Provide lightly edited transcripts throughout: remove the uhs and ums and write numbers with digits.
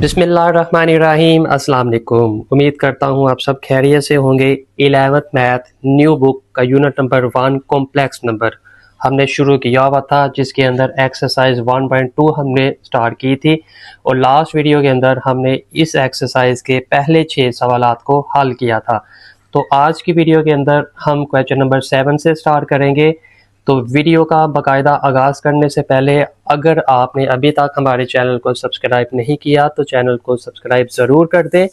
बिस्मिल्लाहिर्रहमानिर्रहीम अस्सलाम वालेकुम। उम्मीद करता हूँ आप सब खैरियत से होंगे। 11th मैथ न्यू बुक का यूनिट नंबर 1 कॉम्प्लेक्स नंबर हमने शुरू किया हुआ था, जिसके अंदर एक्सरसाइज 1.2 हमने स्टार्ट की थी और लास्ट वीडियो के अंदर हमने इस एक्सरसाइज के पहले 6 सवालात को हल किया था। तो आज की वीडियो के अंदर हम क्वेश्चन नंबर 7 से स्टार्ट करेंगे। तो वीडियो का बाकायदा आगाज़ करने से पहले अगर आपने अभी तक हमारे चैनल को सब्सक्राइब नहीं किया तो चैनल को सब्सक्राइब ज़रूर कर दें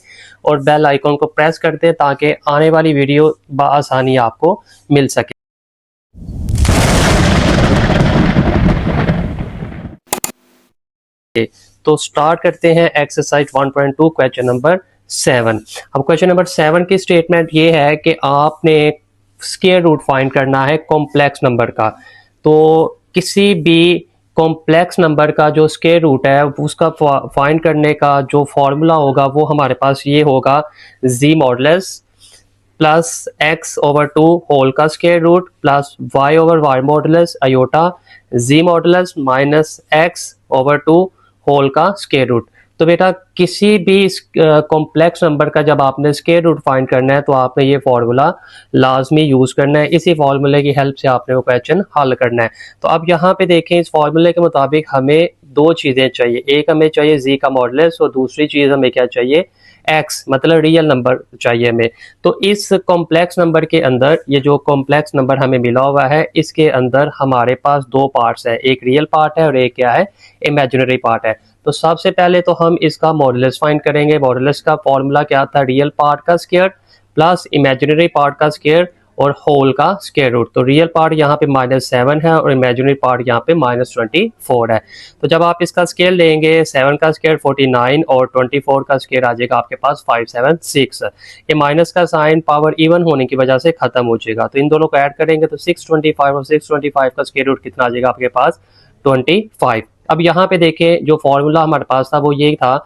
और बेल आइकन को प्रेस कर दें ताकि आने वाली वीडियो बआसानी आपको मिल सके। तो स्टार्ट करते हैं एक्सरसाइज 1.2 क्वेश्चन नंबर 7। अब क्वेश्चन नंबर 7 की स्टेटमेंट ये है कि आपने स्क्वायर रूट फाइंड करना है कॉम्प्लेक्स नंबर का। तो किसी भी कॉम्प्लेक्स नंबर का जो स्क्वायर रूट है उसका फाइंड करने का जो फॉर्मूला होगा वो हमारे पास ये होगा, z modulus plus x over 2 whole का square root plus y over y modulus iota z modulus minus x over 2 whole का स्क्वायर रूट। तो बेटा किसी भी कॉम्प्लेक्स नंबर का जब आपने स्क्वायर रूट फाइंड करना है तो आपने ये फार्मूला लाजमी यूज़ करना है। इसी फार्मूले की हेल्प से आपने वो क्वेश्चन हल करना है। तो अब यहाँ पे देखें, इस फार्मूले के मुताबिक हमें दो चीज़ें चाहिए। एक हमें चाहिए जी का मॉडुलस और दूसरी चीज़ हमें क्या चाहिए, एक्स, मतलब रियल नंबर चाहिए हमें। तो इस कॉम्प्लेक्स नंबर के अंदर ये जो कॉम्प्लेक्स नंबर हमें मिला हुआ है इसके अंदर हमारे पास दो पार्ट्स है, एक रियल पार्ट है और एक क्या है, इमेजिनरी पार्ट है। तो सबसे पहले तो हम इसका मॉडुलस फाइंड करेंगे। मॉडुलस का फॉर्मूला क्या था, रियल पार्ट का स्क्वायर प्लस इमेजिनरी पार्ट का स्क्वायर और होल का स्क्वायर रूट। तो रियल पार्ट यहाँ पे -7 है और इमेजिनरी पार्ट यहाँ पे -24 है। तो जब आप इसका स्केयर लेंगे, 7 का स्केयर 49 और 24 का स्केयर आ जाएगा आपके पास 576। ये माइनस का साइन पावर इवन होने की वजह से खत्म हो जाएगा। तो इन दोनों को ऐड करेंगे तो 625 और 625 का स्केयर रूट कितना आ जाएगा आपके पास, 25। अब यहाँ पे देखें जो फॉर्मूला हमारे पास था वो ये था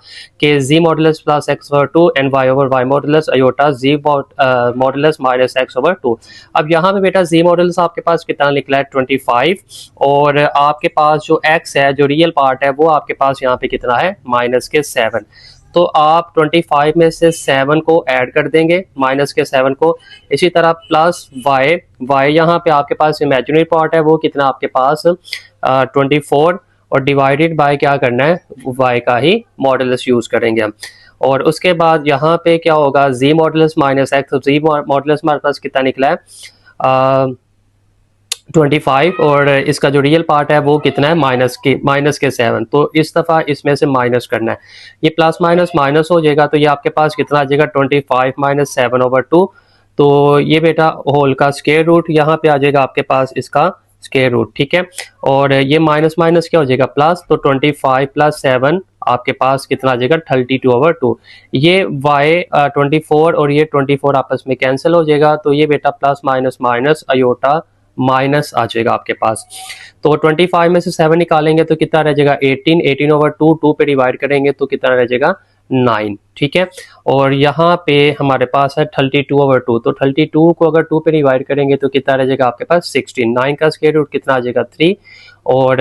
कि z modulus plus x over 2 and y over y modulus iota z modulus minus x over 2। अब यहाँ पे बेटा जी मॉडुलस आपके पास कितना निकला है, 25, और आपके पास जो एक्स है जो रियल पार्ट है वो आपके पास यहाँ पे कितना है, -7। तो आप 25 में से 7 को ऐड कर देंगे, -7 को। इसी तरह प्लस वाई यहाँ पे आपके पास इमेजिनरी पार्ट है वो कितना आपके पास 24 और डिवाइडेड बाय क्या करना है, वाई का ही मॉडुलस यूज करेंगे हम। और उसके बाद यहाँ पे क्या होगा, जी मॉडुलस माइनस एक्स, जी मॉडुलस हमारे पास कितना निकला है 25 और इसका जो रियल पार्ट है वो कितना है, माइनस के 7। तो इस दफ़ा इसमें से माइनस करना है, ये प्लस माइनस माइनस हो जाएगा। तो ये आपके पास कितना आ जाएगा, 25 माइनस 7 ओवर 2। तो ये बेटा होल का स्क्वायर रूट यहाँ पे आ जाएगा आपके पास इसका स्क्वायर रूट, ठीक है। और ये माइनस माइनस क्या हो जाएगा, प्लस। तो 25 प्लस 7 आपके पास कितना आ जाएगा, 32 ओवर 2। ये y 24 और ये 24 आपस में कैंसिल हो जाएगा। तो ये बेटा plus minus minus iota minus आ जाएगा आपके पास। तो 25 में से 7 निकालेंगे तो कितना रह जाएगा, 18 ओवर 2 पे डिवाइड करेंगे तो कितना रह जाएगा, 9, ठीक है। और यहाँ पे हमारे पास है 32 ओवर 2। तो 32 को अगर 2 पे डिवाइड करेंगे तो कितना रह जाएगा आपके पास, 16। 9 का स्क्वायर रूट कितना आ जाएगा, 3, और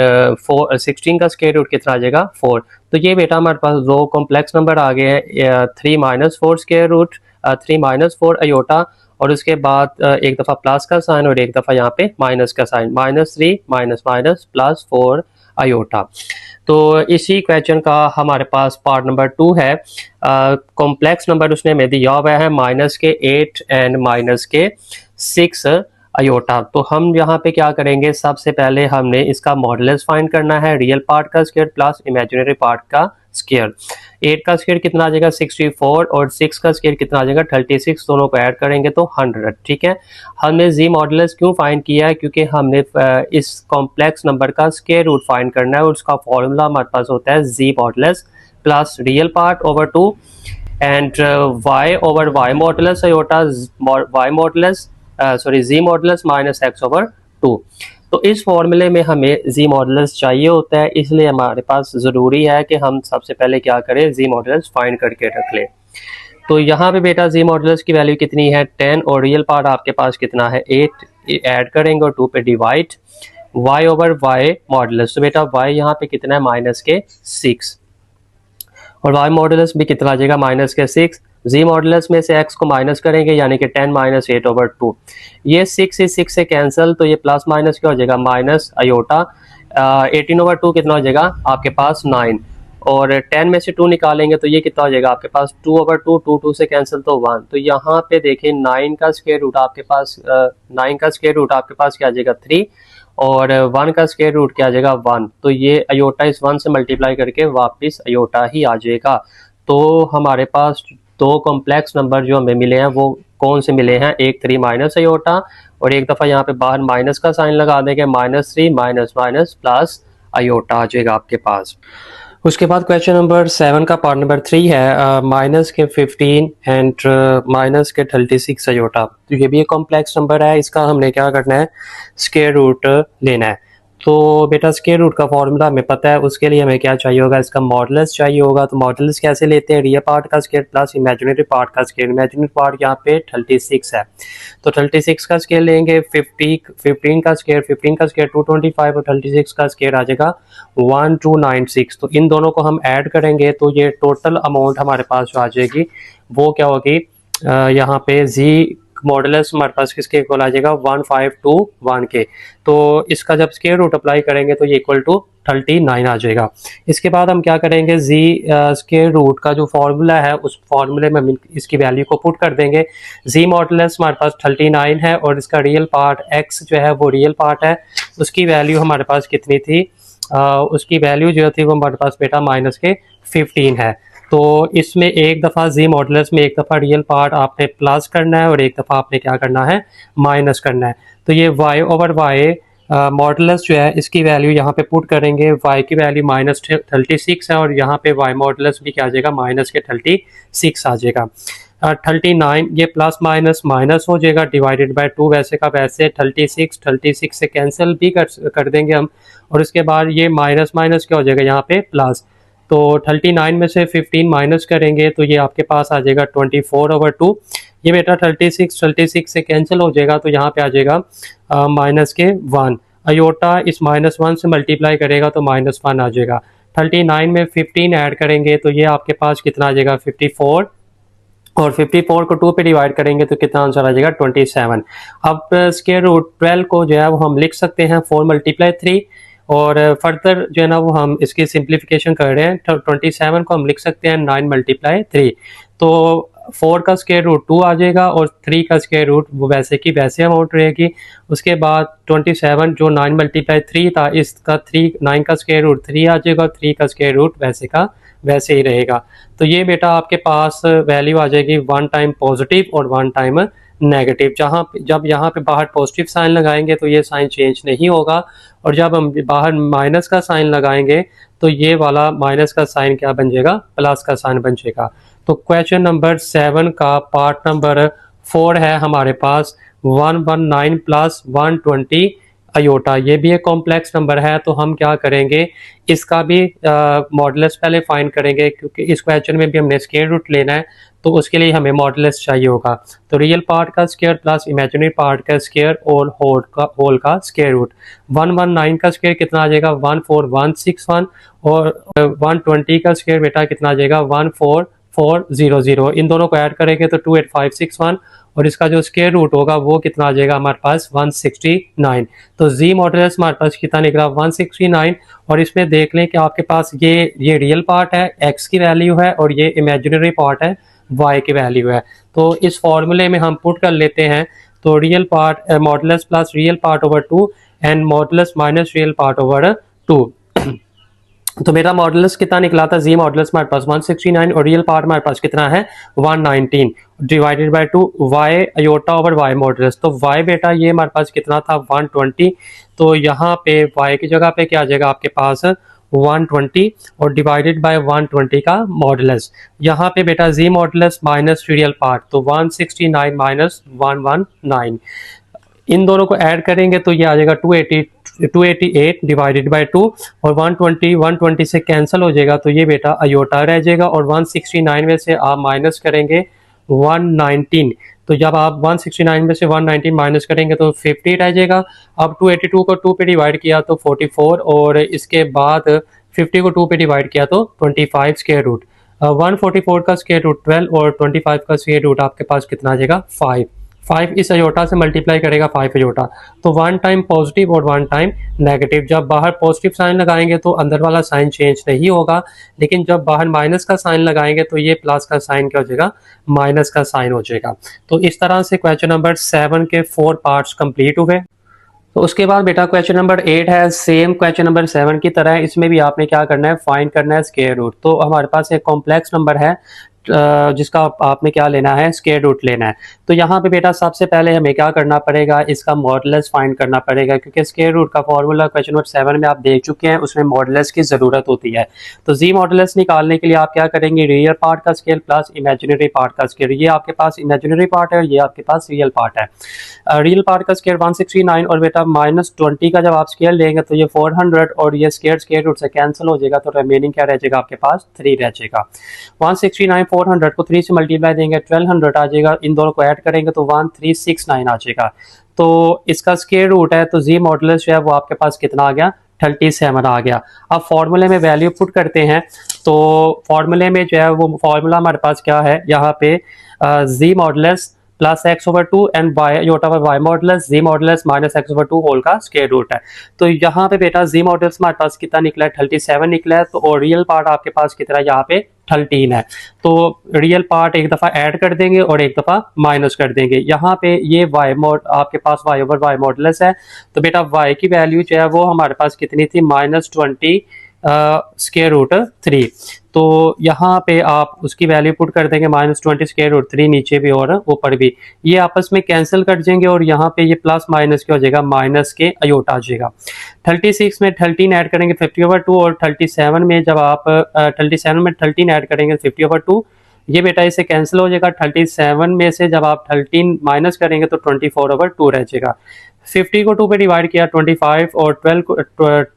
16 का स्क्वायर रूट कितना आ जाएगा, 4। तो ये बेटा हमारे पास दो कॉम्प्लेक्स नंबर आ गए हैं, 3 - 4 स्क्वायर रूट, 3 - 4 अयोटा, और उसके बाद एक दफ़ा प्लस का साइन और एक दफ़ा यहाँ पे माइनस का sign, -3 minus minus plus 4 iota. तो इसी क्वेश्चन का हमारे पास पार्ट नंबर 2 है। कॉम्प्लेक्स नंबर उसने हमें दिया हुआ है -8 एंड -6 अयोटा। तो हम यहाँ पे क्या करेंगे, सबसे पहले हमने इसका मॉडुलस फाइंड करना है, रियल पार्ट का स्क्वायर प्लस इमेजिनरी पार्ट का स्क्वायर। 8 का स्क्वायर कितना आ जाएगा, 64, और 6 का स्क्वायर कितना आ जाएगा, 36। दोनों को ऐड करेंगे तो 100, ठीक है। हमने जी मॉडुलस क्यों फाइंड किया है, क्योंकि हमने इस कॉम्प्लेक्स नंबर का स्क्वायर रूट फाइंड करना है और उसका फॉर्मूला हमारे पास होता है z modulus plus real part over 2 and y over y modulus iota y modulus z modulus minus x over 2। तो इस फॉर्मूले में हमें जी मॉडुलस चाहिए होता है, इसलिए हमारे पास ज़रूरी है कि हम सबसे पहले क्या करें, जी मॉडुलस फाइंड करके रख लें। तो यहाँ पे बेटा जी मॉडुलस की वैल्यू कितनी है, 10, और रियल पार्ट आपके पास कितना है, 8। ऐड करेंगे और 2 पे divide, y over y modulus. तो बेटा y यहाँ पे कितना है, -6, और वाई मॉडुलस भी कितना आ जाएगा माइनस के 6। जी मॉडुलस में से x को माइनस करेंगे यानी कि 10 माइनस 8/2। ये 6 इस 6 से कैंसिल, तो ये प्लस माइनस क्या हो जाएगा माइनस अयोटा। 18/2 कितना हो जाएगा आपके पास 9, और 10 में से 2 निकालेंगे तो ये कितना हो जाएगा आपके पास 2/2। 2 से कैंसिल तो 1। तो यहाँ पे देखिए 9 का स्क्वायर रूट आपके पास 9 का स्क्वायर रूट आपके पास क्या आ जाएगा 3, और 1 का स्क्वायर रूट क्या आ जाएगा 1। तो ये अयोटा इस 1 से मल्टीप्लाई करके वापस अयोटा ही आ जाएगा। तो हमारे पास दो कॉम्प्लेक्स नंबर जो हमें मिले हैं वो कौन से मिले हैं, एक 3 माइनस अयोटा, और एक दफ़ा यहाँ पे बाहर माइनस का साइन लगा देंगे, -3 माइनस माइनस प्लस अयोटा आ जाएगा आपके पास। उसके बाद क्वेश्चन नंबर 7 का पार्ट नंबर 3 है माइनस के 15 एंड माइनस के 36 अयोटा। तो ये भी एक कॉम्प्लेक्स नंबर है, इसका हमने क्या करना है स्क्वायर रूट लेना है। तो बेटा स्क्वायर रूट का फॉर्मूला हमें पता है, उसके लिए हमें क्या चाहिए होगा, इसका मॉडुलस चाहिए होगा। तो मॉडुलस कैसे लेते हैं, रियल पार्ट का स्क्वायर प्लस इमेजिनरी पार्ट का स्क्वायर। इमेजिनरी पार्ट यहाँ पे 36 है, तो 36 का स्क्वायर लेंगे, 15 का स्क्वायर 225, और 36 का स्क्वायर आ जाएगा 1296। तो इन दोनों को हम ऐड करेंगे तो ये टोटल अमाउंट हमारे पास जो आ जाएगी वो क्या होगी, यहाँ पे जी मॉडुलस हमारे पास किसके इक्वल आ जाएगा 1521 के। तो इसका जब स्क्वायर रूट अप्लाई करेंगे तो ये इक्वल टू 39 आ जाएगा। इसके बाद हम क्या करेंगे, जी स्क्वायर रूट का जो फॉर्मूला है उस फॉर्मूले में हम इसकी वैल्यू को पुट कर देंगे। जी मॉडुलस हमारे पास 39 है, और इसका रियल पार्ट x जो है वो रियल पार्ट है, उसकी वैल्यू हमारे पास कितनी थी, उसकी वैल्यू जो थी वो हमारे पास बेटा माइनस के 15 है। तो इसमें एक दफ़ा जी मॉडुलस में एक दफ़ा रियल पार्ट आपने प्लस करना है और एक दफ़ा आपने क्या करना है माइनस करना है। तो ये y/y मॉडुलस जो है इसकी वैल्यू यहाँ पे पुट करेंगे, y की वैल्यू -36 है, और यहाँ पे y मॉडुलस भी क्या आ जाएगा माइनस के 36 आ जाएगा। 39 ये प्लस माइनस माइनस हो जाएगा, डिवाइडेड बाय 2 वैसे का वैसे। 36 से कैंसिल भी कर देंगे हम, और उसके बाद ये माइनस माइनस क्या हो जाएगा यहाँ पे प्लस। तो 39 में से 15 माइनस करेंगे तो ये आपके पास आ जाएगा 24/2। ये बेटा 36 से कैंसिल हो जाएगा, तो यहाँ पे आ जाएगा माइनस के 1। अयोटा इस -1 से मल्टीप्लाई करेगा तो -1 आ जाएगा। 39 में 15 ऐड करेंगे तो ये आपके पास कितना आ जाएगा 54, और 54 को 2 पे डिवाइड करेंगे तो कितना आंसर आ जाएगा 27। अब स्क्वायर रूट 12 को जो है वो हम लिख सकते हैं 4 × 3, और फर्दर जो है ना वो हम इसकी सिंप्लीफिकेशन कर रहे हैं। 27 को हम लिख सकते हैं 9 × 3। तो 4 का स्क्वायर रूट 2 आ जाएगा, और 3 का स्क्वायर रूट वो वैसे की वैसे अमाउंट रहेगी। उसके बाद 27 जो 9 × 3 था, इसका 9 का स्क्वायर रूट 3 आ जाएगा, 3 का स्क्वायर रूट वैसे का वैसे ही रहेगा। तो ये बेटा आपके पास वैल्यू आ जाएगी 1 टाइम पॉजिटिव और 1 टाइम नेगेटिव। जब यहाँ पे बाहर पॉजिटिव साइन लगाएंगे तो ये साइन चेंज नहीं होगा, और जब हम बाहर माइनस का साइन लगाएंगे तो ये वाला माइनस का साइन क्या बन जाएगा प्लस का साइन बन जाएगा। तो क्वेश्चन नंबर 7 का पार्ट नंबर 4 है हमारे पास 119 + 120 अयोटा। ये भी एक कॉम्प्लेक्स नंबर है, तो हम क्या करेंगे इसका भी मॉडुलस पहले फाइंड करेंगे, क्योंकि इस क्वेश्चन में भी हमने स्क्वायर रूट लेना है, तो उसके लिए हमें मॉडुलस चाहिए होगा। तो रियल पार्ट का स्क्वायर प्लस इमेजिनरी पार्ट का स्क्वायर और होल का स्क्वायर रूट। 119 का स्क्वायर कितना आ जाएगा 14161, और 120 का स्क्वायर बेटा कितना आ जाएगा 14400। इन दोनों को ऐड करेंगे तो 28561, और इसका जो स्क्वायर रूट होगा वो कितना आ जाएगा हमारे पास 169। तो जी मॉडुलस हमारे पास कितना निकला 169, और इसमें देख लें कि आपके पास ये रियल पार्ट है x की वैल्यू है, और ये इमेजिनरी पार्ट है y की वैल्यू है। तो इस फॉर्मूले में हम पुट कर लेते हैं, तो real part modulus plus real part over 2 and modulus minus real part over 2। तो मेरा मॉडुलस कितना निकला था, जी मॉडुलस हमारे पास 169, और रियल पार्ट हमारे पास कितना है 119, divided by 2 y iota over y modulus. तो y बेटा ये हमारे पास कितना था 120, तो यहाँ पे y की जगह पे क्या आ जाएगा आपके पास 120, और डिवाइडेड बाय 120 का मॉडुलस। यहाँ पे बेटा जी मॉडुलस माइनस रियल पार्ट, तो 169 माइनस 119, इन दोनों को ऐड करेंगे तो ये आ जाएगा 288 डिवाइडेड बाय 2, और 120 से कैंसिल हो जाएगा, तो ये बेटा अयोटा रह जाएगा, और 169 में से आप माइनस करेंगे 119, तो जब आप 169 में से 119 माइनस करेंगे तो 50 रह जाएगा। अब 282 को 2 पे डिवाइड किया तो 44, और इसके बाद 50 को 2 पे डिवाइड किया तो 25 स्क्वायर रूट। 144 का स्क्वायर रूट 12 और 25 का स्क्वायर रूट आपके पास कितना आ जाएगा 5। 5 इस अयोटा से मल्टीप्लाई करेगा 5 अयोटा, तो 1 टाइम पॉजिटिव और 1 टाइम नेगेटिव। जब बाहर पॉजिटिव साइन लगाएंगे तो अंदर वाला साइन चेंज नहीं होगा, लेकिन जब बाहर माइनस का साइन लगाएंगे तो ये प्लस का साइन क्या हो जाएगा, माइनस का साइन हो जाएगा। तो इस तरह से क्वेश्चन नंबर 7 के 4 पार्ट्स कंप्लीट हुए। तो उसके बाद बेटा क्वेश्चन नंबर 8 है, सेम क्वेश्चन नंबर 7 की तरह इसमें भी आपने क्या करना है, फाइंड करना है स्क्वायर रूट। तो हमारे पास एक कॉम्प्लेक्स नंबर है जिसका आपने क्या लेना है, स्क्वायर रूट लेना है। तो यहाँ पे बेटा सबसे पहले हमें क्या करना पड़ेगा, इसका मॉडुलस फाइंड करना पड़ेगा, क्योंकि स्क्वायर रूट का फॉर्मूला क्वेश्चन नंबर 7 में आप देख चुके हैं, उसमें मॉडुलस की ज़रूरत होती है। तो जी मॉडुलस निकालने के लिए आप क्या करेंगे, रियल पार्ट का स्केल प्लस इमेजिनरी पार्ट का स्केल। ये आपके पास इमेजिनरी पार्ट है और ये आपके पास रियल पार्ट है। रियल पार्ट का स्केल 169 और बेटा -20 का जब आप स्केल लेंगे तो ये 400 और ये स्केयर रूट से कैंसिल हो जाएगा, तो रिमेनिंग क्या रह जाएगा आपके पास, 3 रह जाएगा। 169 400 को 3 से मल्टीप्लाई देंगे 1200 आ जाएगा, इन दोनों को ऐड करेंगे तो 1369 आ जाएगा। तो इसका स्क्वायर रूट है, तो जी मॉडुलस जो है वो आपके पास कितना आ गया, 37 आ गया। अब फॉर्मूले में वैल्यू पुट करते हैं, तो फॉर्मूले में जो है वो फॉर्मूला हमारे पास क्या है, यहाँ पे z modulus plus x over 2 and y iota y modulus z modulus minus x over 2 whole का स्क्वायर रूट है। तो यहाँ पे बेटा जी मॉडुलस हमारे पास कितना निकला है, 37 निकला है। तो और रियल पार्ट आपके पास कितना, यहाँ पे 13 है। तो रियल पार्ट एक दफ़ा ऐड कर देंगे और एक दफ़ा माइनस कर देंगे। यहाँ पे ये वाई मॉड आपके पास वाई ओवर वाई मॉडुलस है, तो बेटा वाई की वैल्यू जो है वो हमारे पास कितनी थी, -20 स्क्वायर रूट 3। तो यहाँ पे आप उसकी वैल्यू पुट कर देंगे -20 स्क्वायर रूट 3, नीचे भी और ऊपर भी, ये आपस में कैंसिल कर जाएंगे और यहाँ पे ये प्लस माइनस क्या हो जाएगा, माइनस के अयोटा आ जाएगा। 36 में 13 ऐड करेंगे 50/2 और 37 में जब आप 37 में 13 ऐड करेंगे 50/2, ये बेटा इसे कैंसिल हो जाएगा। 37 में से जब आप 13 माइनस करेंगे तो 24/2 रह जाएगा। 50 को 2 पे डिवाइड किया 25 और 12 को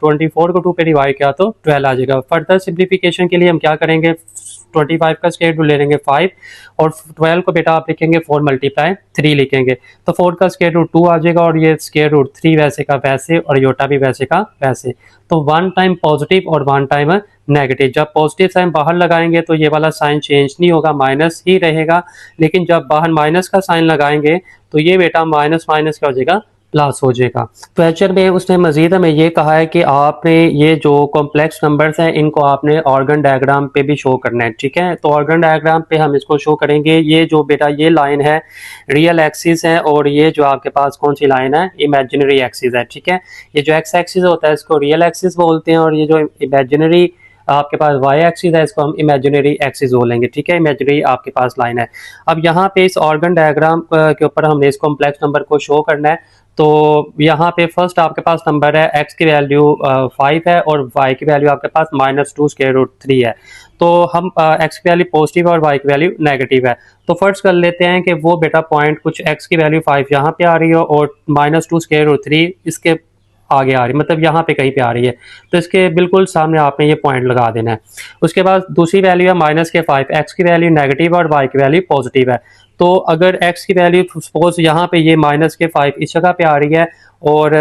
24 को 2 पे डिवाइड किया तो 12 आ जाएगा। फर्दर सिंप्लीफिकेशन के लिए हम क्या करेंगे, 25 का स्क्वायर रूट ले लेंगे 5 और 12 को बेटा आप लिखेंगे 4 × 3 लिखेंगे, तो 4 का स्क्वायर रूट 2 आ जाएगा और ये स्क्वायर रूट 3 वैसे का वैसे और योटा भी वैसे का वैसे। तो 1 टाइम पॉजिटिव और 1 टाइम नेगेटिव। जब पॉजिटिव साइन बाहर लगाएंगे तो ये वाला साइन चेंज नहीं होगा, माइनस ही रहेगा, लेकिन जब बाहर माइनस का साइन लगाएंगे तो ये बेटा माइनस माइनस क्या हो जाएगा, प्लस हो जाएगा। क्वेश्चन में उसने मजीद हमें ये कहा है कि आपने ये जो कॉम्प्लेक्स नंबर्स हैं इनको आपने ऑर्गन डायग्राम पे भी शो करना है, ठीक है। तो ऑर्गन डायग्राम पे हम इसको शो करेंगे। ये जो बेटा ये लाइन है रियल एक्सिस है और ये जो आपके पास कौन सी लाइन है, इमेजिनरी एक्सिस है, ठीक है। ये जो एक्स एक्सिस होता है इसको रियल एक्सिस बोलते हैं और ये जो इमेजिनरी आपके पास वाई एक्सिस है इसको हम इमेजिनरी एक्सिस बोलेंगे, ठीक है। इमेजिनरी आपके पास लाइन है। अब यहाँ पे इस ऑर्गन डायग्राम के ऊपर हमने इस कॉम्प्लेक्स नंबर को शो करना है। तो यहाँ पे फर्स्ट आपके पास नंबर है, x की वैल्यू 5 है और y की वैल्यू आपके पास -2 स्क्वायर रूट 3 है। तो हम x की वैल्यू पॉजिटिव और y की वैल्यू नेगेटिव है। तो फर्स्ट कर लेते हैं कि वो बेटा पॉइंट कुछ x की वैल्यू 5 यहाँ पे आ रही है और -2 स्क्वायर रूट 3 इसके आगे आ रही है, मतलब यहाँ पे कहीं पे आ रही है, तो इसके बिल्कुल सामने आपने ये पॉइंट लगा देना है। उसके बाद दूसरी वैल्यू है -5, x की वैल्यू नेगेटिव और y की वैल्यू पॉजिटिव है। तो अगर x की वैल्यू सपोज यहाँ पे ये -5 इस जगह पे आ रही है और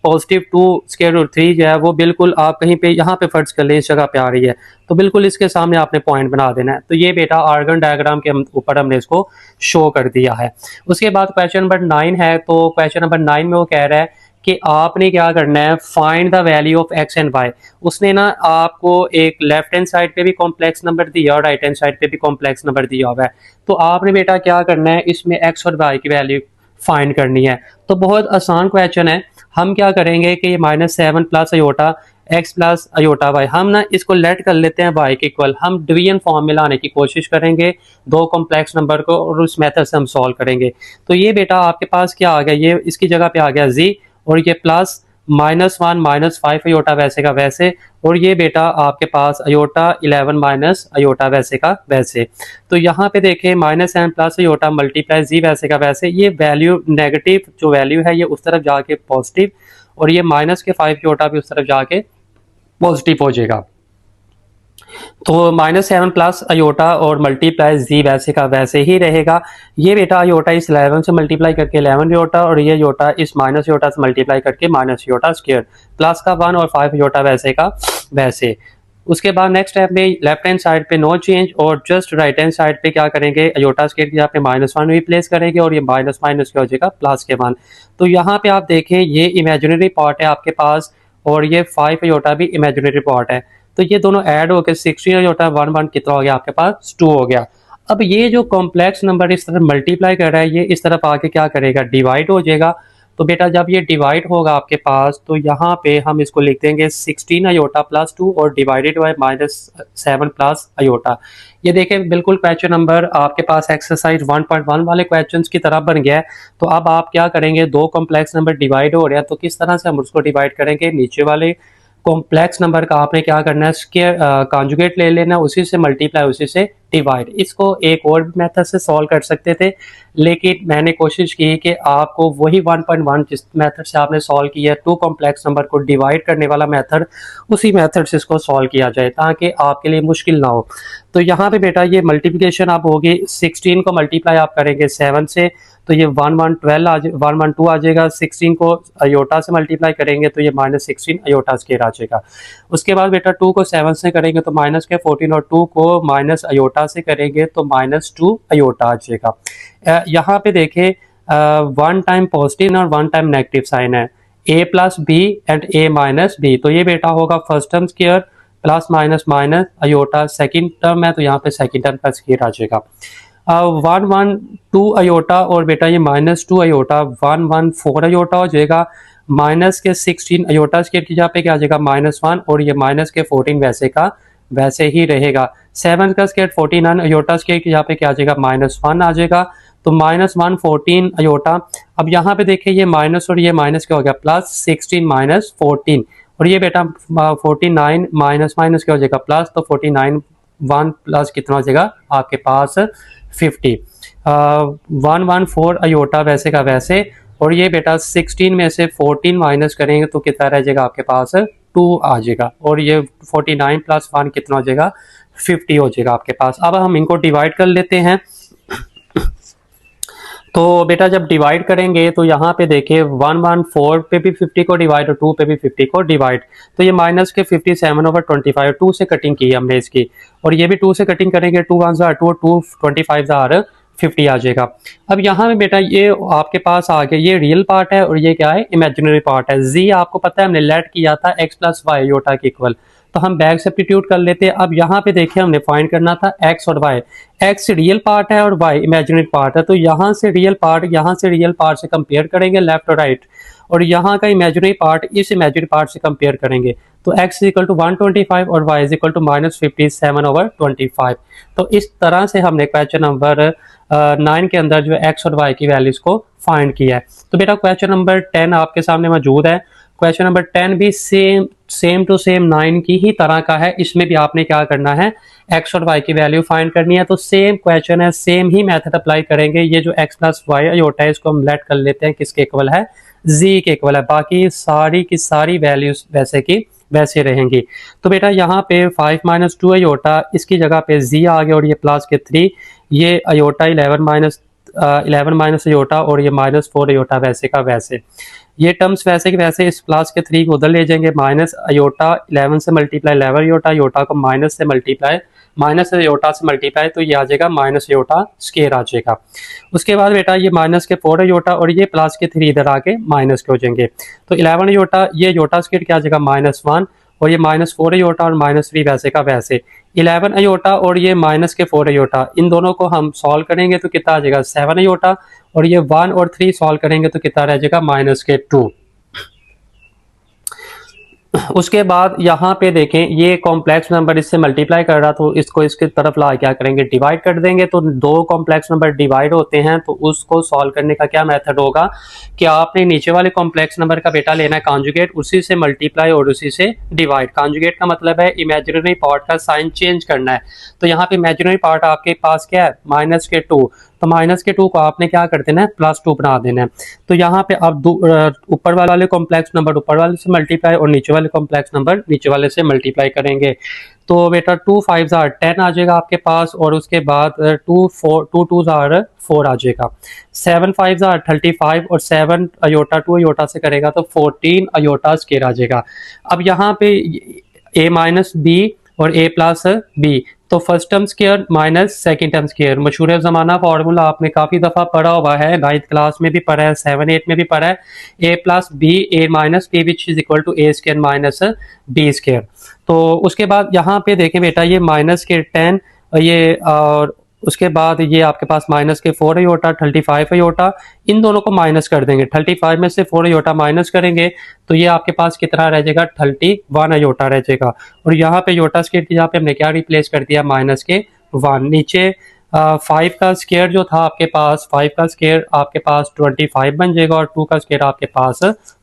+2 स्क्वायर रूट 3 जो है वो बिल्कुल आप कहीं पे यहाँ पे फर्ज कर लें इस जगह पे आ रही है, तो बिल्कुल इसके सामने आपने पॉइंट बना देना है। तो ये बेटा ऑर्गन डायग्राम के ऊपर हमने इसको शो कर दिया है। उसके बाद क्वेश्चन नंबर 9 है। तो क्वेश्चन नंबर 9 में वो कह रहा है कि आपने क्या करना है, find the value of x and y। उसने ना आपको एक लेफ्ट हैंड साइड पे भी कॉम्प्लेक्स नंबर दिया और राइट हैंड साइड पे भी कॉम्प्लेक्स नंबर दिया हुआ है। तो आपने बेटा क्या करना है, इसमें x और y की वैल्यू फाइंड करनी है। तो बहुत आसान क्वेश्चन है। हम क्या करेंगे कि -7 plus iota x plus iota y, हम ना इसको लेट कर लेते हैं y के इक्वल। हम डिवीजन फॉर्म में लाने की कोशिश करेंगे दो कॉम्प्लेक्स नंबर को और उस मेथड से हम सॉल्व करेंगे। तो ये बेटा आपके पास क्या आ गया, ये इसकी जगह पे आ गया z और ये प्लस -1 -5 अयोटा वैसे का वैसे, और ये बेटा आपके पास अयोटा 11 माइनस अयोटा वैसे का वैसे। तो यहाँ पे देखें -7 प्लस अयोटा मल्टीप्लाई जी वैसे का वैसे, ये वैल्यू नेगेटिव जो वैल्यू है ये उस तरफ जाके पॉजिटिव और ये -5 अयोटा भी उस तरफ जाके पॉजिटिव हो जाएगा। तो -7 प्लस अयोटा और मल्टीप्लाई जी वैसे का वैसे ही रहेगा। ये बेटा अयोटा इस 11 से मल्टीप्लाई करके 11 अयोटा और ये अयोटा इस माइनस अयोटा से मल्टीप्लाई करके माइनस अयोटा स्क्वायर, प्लस का 1 और 5 अयोटा वैसे का वैसे। उसके बाद नेक्स्ट स्टेप में लेफ्ट हैंड साइड पे नो चेंज और जस्ट राइट हैंड साइड पे क्या करेंगे, अयोटा स्केयर की यहाँ पे -1 रिप्लेस करेंगे और ये माइनस माइनस क्या हो जाएगा प्लस के 1। तो यहाँ पे आप देखें ये इमेजिनरी पार्ट है आपके पास और ये 5 अयोटा भी इमेजिनरी पार्ट है, तो ये दोनों ऐड होकर 16 अयोटा 1 1 कितना हो गया आपके पास 2 हो गया। अब ये जो कॉम्प्लेक्स नंबर इस तरफ मल्टीप्लाई कर रहा है ये इस तरफ आके क्या करेगा, डिवाइड हो जाएगा। तो बेटा जब ये डिवाइड होगा आपके पास तो यहाँ पे हम इसको लिख देंगे 16 अयोटा प्लस 2 और डिवाइडेड बाय -7 प्लस अयोटा। ये देखें बिल्कुल क्वेश्चन नंबर आपके पास एक्सरसाइज 1.1 वाले क्वेश्चंस की तरह बन गया है। तो अब आप क्या करेंगे, दो कॉम्प्लेक्स नंबर डिवाइड हो रहे हैं तो किस तरह से हम उसको डिवाइड करेंगे, नीचे वाले कॉम्प्लेक्स नंबर का आपने क्या करना है, स्क्वायर कॉन्जुगेट ले लेना, उसी से मल्टीप्लाई उसी से डिवाइड। इसको एक और मेथड से सॉल्व कर सकते थे लेकिन मैंने कोशिश की कि आपको वही 1.1 जिस मेथड से आपने सॉल्व किया है टू कॉम्प्लेक्स नंबर को डिवाइड करने वाला मेथड, उसी मेथड से इसको सॉल्व किया जाए ताकि आपके लिए मुश्किल ना हो। तो यहाँ पे बेटा ये मल्टीप्लिकेशन आप होगी, 16 को मल्टीप्लाई आप करेंगे 7 से तो ये 112 आ जाएगा, 16 को अयोटा से मल्टीप्लाई करेंगे तो ये -16 अयोटा स्क्वायर आ जाएगा। उसके बाद बेटा 2 को 7 से करेंगे तो माइनस के 14 और 2 को माइनस अयोटा से करेंगे तो -2 अयोटा आ जाएगा। यहाँ पे देखें 1 टाइम पॉजिटिव और 1 टाइम नेगेटिव साइन है, a plus b and a minus b, तो ये बेटा होगा first term square plus minus minus iota, second term है तो यहाँ पे सेकेंड टर्म का स्क्वायर आ जाएगा। 112 अयोटा और बेटा ये -2 अयोटा 114 अयोटा हो जाएगा, माइनस के 16 अयोटा स्क्वायर की जगह पे क्या आ जाएगा -1 और ये माइनस के 14 वैसे का वैसे ही रहेगा। 7 का स्क्वायर 49 अयोटा स्क्वायर की जगह पे क्या आ जाएगा -1 आ जाएगा, तो -114 अयोटा। अब यहाँ पे देखिए ये माइनस और ये माइनस क्या हो गया प्लस, 16 - 14 और ये बेटा 49 माइनस माइनस क्या हो जाएगा प्लस, तो 49 1 प्लस कितना हो जाएगा आपके पास 50। 114 अयोटा वैसे का वैसे और ये बेटा 16 में से 14 माइनस करेंगे तो कितना रह जाएगा आपके पास 2 आ जाएगा और ये 49 प्लस 1 कितना हो जाएगा 50 हो जाएगा आपके पास। अब हम इनको डिवाइड कर लेते हैं। तो बेटा जब डिवाइड करेंगे तो यहाँ पे देखिए 114 पे भी 50 को डिवाइड और 2 पे भी 50 को डिवाइड, तो ये माइनस के 57/25 2 से कटिंग की हमने इसकी और ये भी 2 से कटिंग करेंगे, 2 1 जार 2 2 25 जार 50 आ जाएगा। अब यहाँ में बेटा ये आपके पास आ गया, ये रियल पार्ट है और ये क्या है इमेजिनरी पार्ट है। जी आपको पता है हमने लेट किया था x प्लस वाई अयोटा के इक्वल, तो हम बैक सब्स्टिट्यूट कर लेते हैं। अब यहाँ पे देखिए हमने फाइंड करना था x और y, x रियल पार्ट है और y इमेजिनरी पार्ट है, तो यहाँ से रियल पार्ट से कंपेयर करेंगे लेफ्ट और राइट और यहाँ का इमेजिनरी पार्ट इस इमेजिनरी पार्ट से कंपेयर करेंगे तो x इक्वल टू 125 और y इक्वल टू -57/25। तो इस तरह से हमने क्वेश्चन नंबर 9 के अंदर जो x और y की वैल्यूज को फाइंड किया है। तो बेटा क्वेश्चन नंबर 10 आपके सामने मौजूद है। क्वेश्चन नंबर 10 भी सेम टू सेम 9 की ही तरह का है, इसमें भी आपने क्या करना है x और y की वैल्यू फाइंड करनी है। तो सेम क्वेश्चन है, सेम ही मेथड अप्लाई करेंगे। ये जो x प्लस वाई अयोटा है इसको हम लेट कर लेते हैं किसके इक्वल है, z के इक्वल है, बाकी सारी की सारी वैल्यूज वैसे की वैसे रहेंगी। तो बेटा यहाँ पे 5 - 2 अयोटा इसकी जगह पे z आ गया और ये प्लस के 3, ये अयोटा 11 माइनस अयोटा और ये -4 अयोटा वैसे का वैसे, ये टर्म्स वैसे के वैसे इस प्लस के 3 को उधर ले जाएंगे, माइनस अयोटा 11 से मल्टीप्लाई 11 अयोटा, अयोटा को माइनस अयोटा से मल्टीप्लाई तो ये आ जाएगा माइनस अयोटा स्क्वायर आ जाएगा। उसके बाद बेटा ये माइनस के 4 अयोटा और ये प्लस के 3 इधर आके माइनस के हो जाएंगे, तो 11 अयोटा ये अयोटा स्क्वायर क्या आ जाएगा -1 और ये -4 अयोटा और -3 वैसे का वैसे, 11 अयोटा और ये माइनस के 4 अयोटा, इन दोनों को हम सॉल्व करेंगे तो कितना आ जाएगा 7 अयोटा और ये 1 और 3 सॉल्व करेंगे तो कितना रह जाएगा -2। उसके बाद यहाँ पे देखें ये कॉम्प्लेक्स नंबर इससे मल्टीप्लाई कर रहा तो इसको इसके तरफ ला क्या करेंगे डिवाइड कर देंगे, तो दो कॉम्प्लेक्स नंबर डिवाइड होते हैं तो उसको सॉल्व करने का क्या मेथड होगा कि आपने नीचे वाले कॉम्प्लेक्स नंबर का बेटा लेना है कॉन्जुगेट, उसी से मल्टीप्लाई और उसी से डिवाइड। कॉन्जुगेट का मतलब है इमेजिनरी पार्ट का साइन चेंज करना है, तो यहाँ पे इमेजिनरी पार्ट आपके पास क्या है -2, तो -2 को आपने क्या कर देना है +2 बना देना है। तो यहाँ पे अब ऊपर वाले कॉम्प्लेक्स नंबर ऊपर वाले से मल्टीप्लाई और नीचे वाले कॉम्प्लेक्स नंबर नीचे वाले से मल्टीप्लाई करेंगे, तो बेटा 2 5 10 आ जाएगा आपके पास और उसके बाद 2 2 4 आ जाएगा, 7 5 35 और 7 अयोटा 2 अयोटा से करेगा तो 14 अयोटा स्क्वायर आ जाएगा। अब यहाँ पे a - b और a प्लस बी। तो first term square minus second term square, मशहूर ज़माना फार्मूला, आपने काफ़ी दफ़ा पढ़ा हुआ है, 9th क्लास में भी पढ़ा है, 7 8 में भी पढ़ा है। a plus b a minus b which is equal to a square minus b square. तो उसके बाद यहाँ पे देखें बेटा, ये माइनस के 10 ये और उसके बाद ये आपके पास माइनस के 4 अयोटा 35 अयोटा, इन दोनों को माइनस कर देंगे। 35 में से 4 अयोटा माइनस करेंगे तो ये आपके पास कितना रह जाएगा, 31 अयोटा रह जाएगा। और यहाँ पे अयोटा स्क्वायर की यहाँ पे हमने क्या रिप्लेस कर दिया, माइनस के 1। नीचे 5 का स्क्वायर जो था आपके पास, 5 का स्क्वायर आपके पास 25 बन जाएगा और 2 का स्क्वायर आपके पास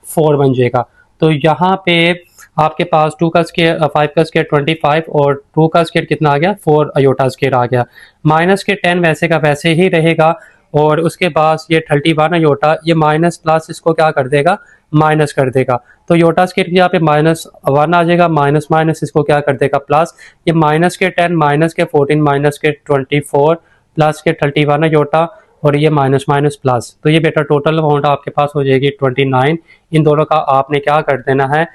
4 बन जाएगा। तो यहाँ पे आपके पास 2 का स्क्वायर 5 का स्क्वायर 25 और 2 का स्क्वायर कितना आ गया, 4 अयोटा स्क्वायर आ गया। माइनस के 10 वैसे का वैसे ही रहेगा और उसके बाद ये 31 अयोटा, ये माइनस प्लस इसको क्या कर देगा, माइनस कर देगा। तो योटा स्क्वायर की यहाँ पे -1 आ जाएगा, माइनस माइनस इसको क्या कर देगा, प्लस। ये माइनस के 10 माइनस के 14 माइनस के 24 प्लस के 31 अयोटा और ये माइनस माइनस प्लस। तो ये बेटा टोटल अमाउंट आपके पास हो जाएगी 29। इन दोनों का आपने क्या कर देना है,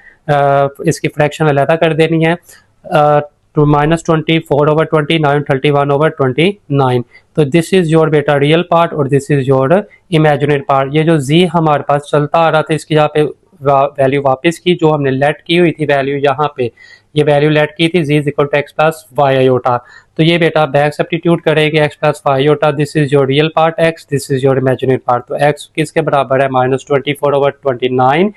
इसकी फ्रैक्शन अलहदा कर देनी है, टू -24/29 31/29। तो दिस इज योर बेटा रियल पार्ट और this is your imaginary part. ये जो जी हमारे पास चलता आ रहा था, इसकी यहाँ पे वैल्यू वापस की, जो हमने लेट की हुई थी वैल्यू, यहाँ पे ये वैल्यू लेट की थी, z is equal to x plus y iota. तो ये बेटा बैक सब्स्टिट्यूट करेंगे, x plus y iota, this is your real part x, this is your imaginary part. तो एक्स किसके बराबर है, -24/29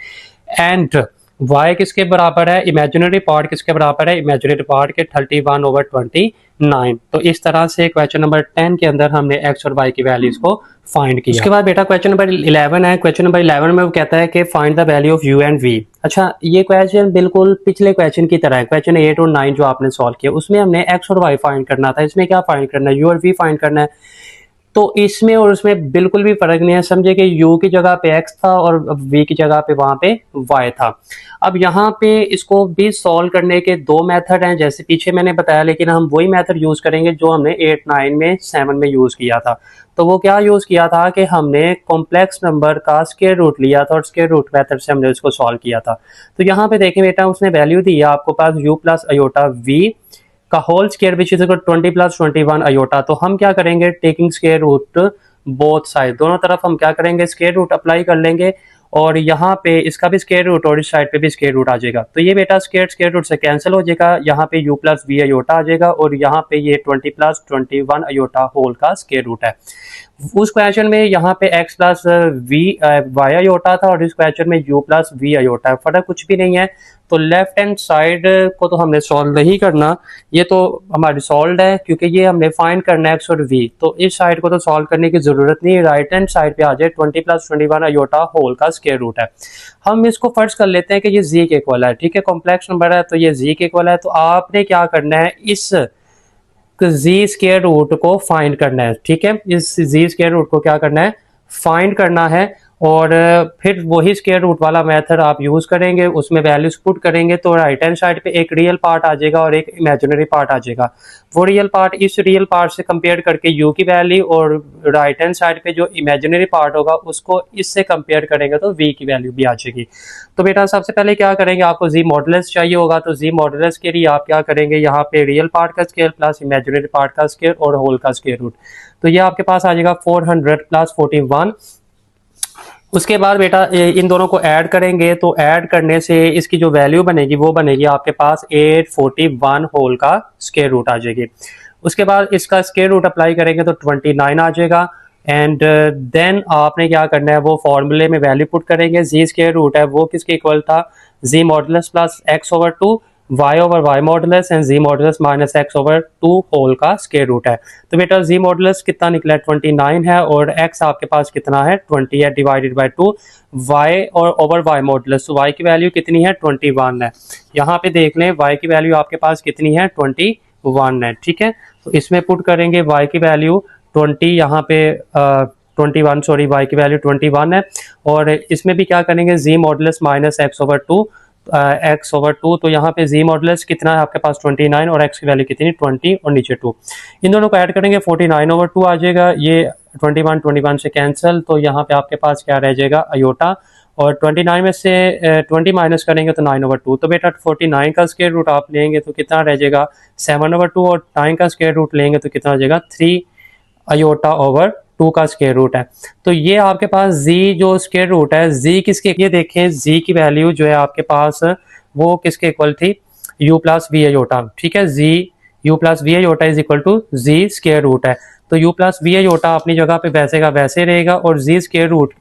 एंड y किसके बराबर है, इमेजिनरी पार्ट किसके बराबर है, इमेजिनरी पार्ट के 31/29। तो इस तरह से क्वेश्चन नंबर 10 के अंदर हमने x और y की वैल्यूज को फाइंड किया। उसके बाद बेटा क्वेश्चन नंबर 11 है। क्वेश्चन नंबर 11 में वो कहता है कि find the value of u and v। अच्छा, ये क्वेश्चन बिल्कुल पिछले क्वेश्चन की तरह है। क्वेश्चन 8 और 9 जो आपने सॉल्व किया उसमें हमने x और y फाइंड करना था, इसमें क्या फाइंड करना है, u और v फाइंड करना है। तो इसमें और उसमें बिल्कुल भी फर्क नहीं है, समझे कि u की जगह पे x था और v की जगह पे वहां पे y था। अब यहाँ पे इसको भी सॉल्व करने के दो मेथड हैं, जैसे पीछे मैंने बताया, लेकिन हम वही मेथड यूज करेंगे जो हमने 8 9 में 7 में यूज किया था। तो वो क्या यूज किया था कि हमने कॉम्प्लेक्स नंबर का स्क्वायर रूट लिया था और स्क्वायर रूट मेथड से हमने इसको सॉल्व किया था। तो यहाँ पे देखें बेटा, उसने वैल्यू दी है आपको पास u प्लस अयोटा v का whole square which is 20 plus 21 iota. तो हम क्या करेंगे, taking square root both side, दोनों तरफ हम क्या करेंगे, स्क्वायर रूट अप्लाई कर लेंगे और यहाँ पे इसका भी स्क्वायर रूट और इस साइड पे भी स्क्वायर रूट आ जाएगा। तो ये बेटा स्क्वायर रूट से कैंसिल हो जाएगा, यहाँ पे u प्लस v अयोटा आ जाएगा और यहाँ पे ये 20 प्लस 21 अयोटा होल का स्क्वायर रूट है। उस क्वेश्चन में यहाँ पे x प्लस वाई अयोटा था और इस क्वेश्चन में u प्लस v अयोटा है, फर्क कुछ भी नहीं है। तो लेफ्ट हैंड साइड को तो हमने सॉल्व नहीं करना, ये तो हमारी सॉल्व है क्योंकि ये हमने फाइंड करना है x और v। तो इस साइड को तो सॉल्व करने की जरूरत नहीं है, राइट हैंड साइड पे आ जाए 20 प्लस 21 अयोटा होल का स्क्वायर रूट है। हम इसको फर्ज कर लेते हैं कि ये z के इक्वल है, ठीक है, कॉम्प्लेक्स नंबर है तो ये z के इक्वल है। तो आपने क्या करना है, इस जी स्क्वायर रूट को फाइंड करना है, ठीक है, इस जी स्क्वायर रूट को क्या करना है, फाइंड करना है और फिर वही स्क्वायर रूट वाला मेथड आप यूज करेंगे, उसमें वैल्यूज पुट करेंगे तो राइट हैंड साइड पे एक रियल पार्ट आ जाएगा और एक इमेजिनरी पार्ट आ जाएगा। वो रियल पार्ट इस रियल पार्ट से कंपेयर करके यू की वैल्यू और राइट हैंड साइड पे जो इमेजिनरी पार्ट होगा उसको इससे कंपेयर करेंगे तो वी की वैल्यू भी आ जाएगी। तो बेटा सबसे पहले क्या करेंगे, आपको जी मॉडुलस चाहिए होगा, तो जी मॉडुलस के लिए आप क्या करेंगे, यहाँ पे रियल पार्ट का स्क्वायर प्लस इमेजिनरी पार्ट का स्क्वायर और होल का स्क्वायर रूट। तो ये आपके पास आ जाएगा 400 प्लस 41। उसके बाद बेटा इन दोनों को ऐड करेंगे तो ऐड करने से इसकी जो वैल्यू बनेगी वो बनेगी आपके पास 841 होल का स्क्वायर रूट आ जाएगी। उसके बाद इसका स्क्वायर रूट अप्लाई करेंगे तो 29 आ जाएगा एंड देन आपने क्या करना है, वो फॉर्मूले में वैल्यू पुट करेंगे। जी स्क्वायर रूट है वो किसके इक्वल था, z modulus plus x over 2 y over y modulus and z modulus minus x over 2 whole का स्क्वायर रूट है। तो बेटा z मॉडुलस कितना निकला है, 29 है और x आपके पास कितना है, 20 है, डिवाइडेड बाय 2 y और ओवर y मॉडुलस, तो y की वैल्यू कितनी है, 21 है। यहाँ पे देख लें y की वैल्यू आपके पास कितनी है, 21 है, ठीक है। तो इसमें पुट करेंगे y की वैल्यू 20, यहाँ पे 21 सॉरी y की वैल्यू 21 है और इसमें भी क्या करेंगे, z modulus minus x over 2 x over 2। तो यहाँ पे z मॉडुलस कितना है आपके पास 29 और x की वैल्यू कितनी 20 और नीचे 2, इन दोनों को ऐड करेंगे 49 ओवर 2 आ जाएगा। ये 21 से कैंसिल, तो यहाँ पे आपके पास क्या रह जाएगा, अयोटा और 29 में से 20 माइनस करेंगे तो 9/2। तो बेटा 49 का स्क्वायर रूट आप लेंगे तो कितना रह जाएगा 7/2, और 9 का स्क्वायर रूट लेंगे तो कितना हो जाएगा 3 अयोटा ओवर 2 का स्क्वायर रूट है। तो ये आपके पास z जो स्क्वायर रूट है z किसके, ये देखें z की वैल्यू जो है आपके पास वो किसके इक्वल थी u प्लस वी अयोटा। ठीक है, z u plus v iota is equal to z square root है। तो u प्लस वी अयोटा अपनी जगह पे वैसे का वैसे रहेगा, और z स्क्वायर रूट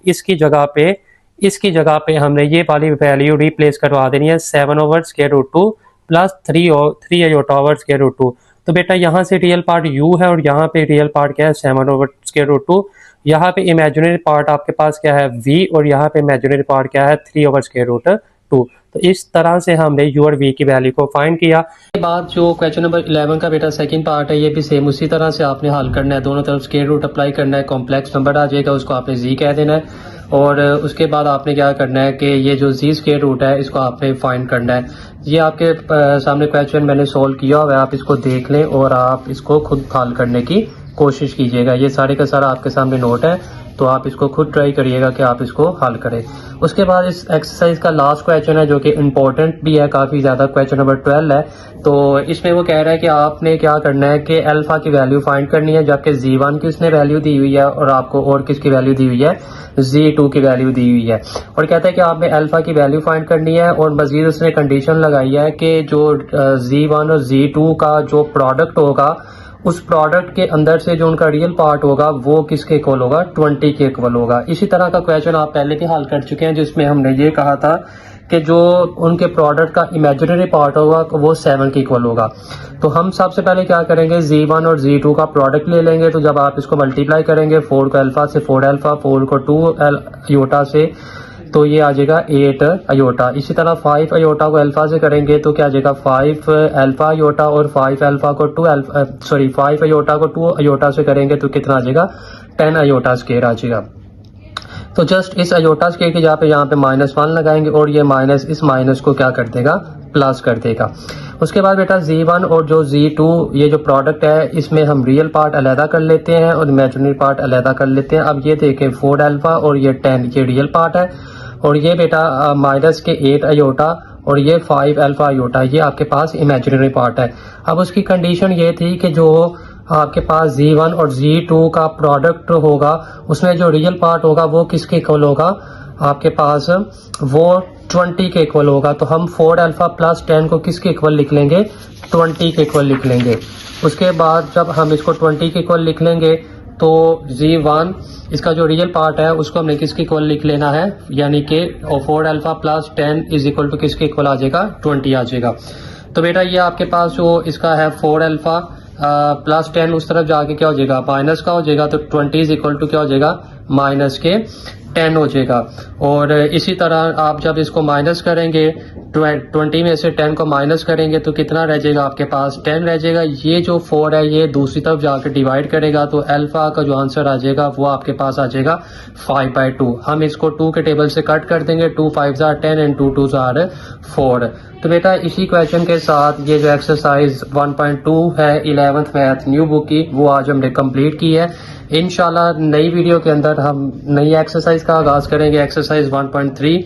इसकी जगह पे हमने ये वाली वैल्यू रिप्लेस करवा देनी है 7/√2 plus 3 iota over square root 2। तो बेटा यहाँ से रियल पार्ट u है और यहाँ पे रियल पार्ट क्या है 7/√2। यहाँ पे इमेजिनरी पार्ट आपके पास क्या है v, और यहाँ पे इमेजिनरी पार्ट क्या है 3/√2। तो इस तरह से हमने u और v की वैल्यू को फाइंड किया। इसके बाद जो क्वेश्चन नंबर 11 का बेटा सेकंड पार्ट है, ये भी सेम उसी तरह से आपने हल करना है, दोनों तरफ स्क्वायर रूट अप्लाई करना है, कॉम्प्लेक्स नंबर आ जाएगा उसको आपने z कह देना है, और उसके बाद आपने क्या करना है कि ये जो z स्क्वायर रूट है इसको आपने फाइंड करना है। ये आपके सामने क्वेश्चन मैंने सोल्व किया हुआ है, आप इसको देख लें और आप इसको खुद हल करने की कोशिश कीजिएगा। ये सारे का सारा आपके सामने नोट है, तो आप इसको खुद ट्राई करिएगा कि आप इसको हल करें। उसके बाद इस एक्सरसाइज का लास्ट क्वेश्चन है जो कि इम्पोर्टेंट भी है काफ़ी ज़्यादा, क्वेश्चन नंबर 12 है। तो इसमें वो कह रहा है कि आपने क्या करना है कि अल्फा की वैल्यू फाइंड करनी है, जबकि z1 की उसने वैल्यू दी हुई है और आपको और किसकी वैल्यू दी हुई है z2 की वैल्यू दी हुई है। और कहता है कि आपने अल्फा की वैल्यू फाइंड करनी है, और मजीद उसने कंडीशन लगाई है कि जो z1 और z2 का जो प्रोडक्ट होगा उस प्रोडक्ट के अंदर से जो उनका रियल पार्ट होगा वो किसके इक्वल होगा 20 के इक्वल होगा। इसी तरह का क्वेश्चन आप पहले भी हल कर चुके हैं जिसमें हमने ये कहा था कि जो उनके प्रोडक्ट का इमेजिनरी पार्ट होगा वो 7 के इक्वल होगा। तो हम सबसे पहले क्या करेंगे z1 और z2 का प्रोडक्ट ले लेंगे। तो जब आप इसको मल्टीप्लाई करेंगे 4 को अल्फा से 4 अल्फा, 4 को 2 अयोटा से, तो ये आ जाएगा 8 अयोटा। इसी तरह 5 अयोटा को अल्फा से करेंगे तो क्या आ जाएगा 5 अल्फा अयोटा, और 5 अल्फा को 5 अयोटा को 2 अयोटा से करेंगे तो कितना आ जाएगा 10 अयोटा स्क्वायर आ जाएगा। तो जस्ट इस अयोटा स्क्वायर की जगह पे यहाँ पे -1 लगाएंगे, और ये माइनस इस माइनस को क्या कर देगा प्लस कर देगा। उसके बाद बेटा z1 और जो z2 ये जो प्रोडक्ट है इसमें हम रियल पार्ट अलहदा कर लेते हैं और इमेजिनरी पार्ट अलहदा कर लेते हैं। अब ये देखें 4 अल्फा और ये 10 ये रियल पार्ट है, और ये बेटा माइनस के 8 अयोटा और ये 5 अल्फा अयोटा ये आपके पास इमेजिनरी पार्ट है। अब उसकी कंडीशन ये थी कि जो आपके पास z1 और z2 का प्रोडक्ट होगा उसमें जो रियल पार्ट होगा वो किसके इक्वल होगा आपके पास वो 20 के इक्वल होगा। तो हम 4 अल्फा प्लस 10 को किसके इक्वल लिख लेंगे 20 के इक्वल लिख लेंगे। उसके बाद जब हम इसको 20 के इक्वल लिख लेंगे तो z1 इसका जो रियल पार्ट है उसको हमने किसके इक्वल लिख लेना है, यानी कि 4 alpha plus 10 is equal to किसके इक्वल आ जाएगा 20 आ जाएगा। तो बेटा ये आपके पास जो इसका है 4 अल्फा प्लस 10 उस तरफ जाके क्या हो जाएगा माइनस का हो जाएगा, तो 20 इज इक्वल टू क्या हो जाएगा माइनस के 10 हो जाएगा। और इसी तरह आप जब इसको माइनस करेंगे 20 में से 10 को माइनस करेंगे तो कितना रह जाएगा आपके पास 10 रह जाएगा। ये जो 4 है ये दूसरी तरफ जाकर डिवाइड करेगा तो अल्फा का जो आंसर आ जाएगा वो आपके पास आ जाएगा 5/2। हम इसको 2 के टेबल से कट कर देंगे, 2 5s are 10 and 2 2s are 4। तो बेटा इसी क्वेश्चन के साथ ये जो एक्सरसाइज 1.2 है 11th मैथ न्यू बुक की वो आज हमने कंप्लीट की है। इंशाल्लाह नई वीडियो के अंदर हम नई एक्सरसाइज का आगाज करेंगे, एक्सरसाइज 1.3।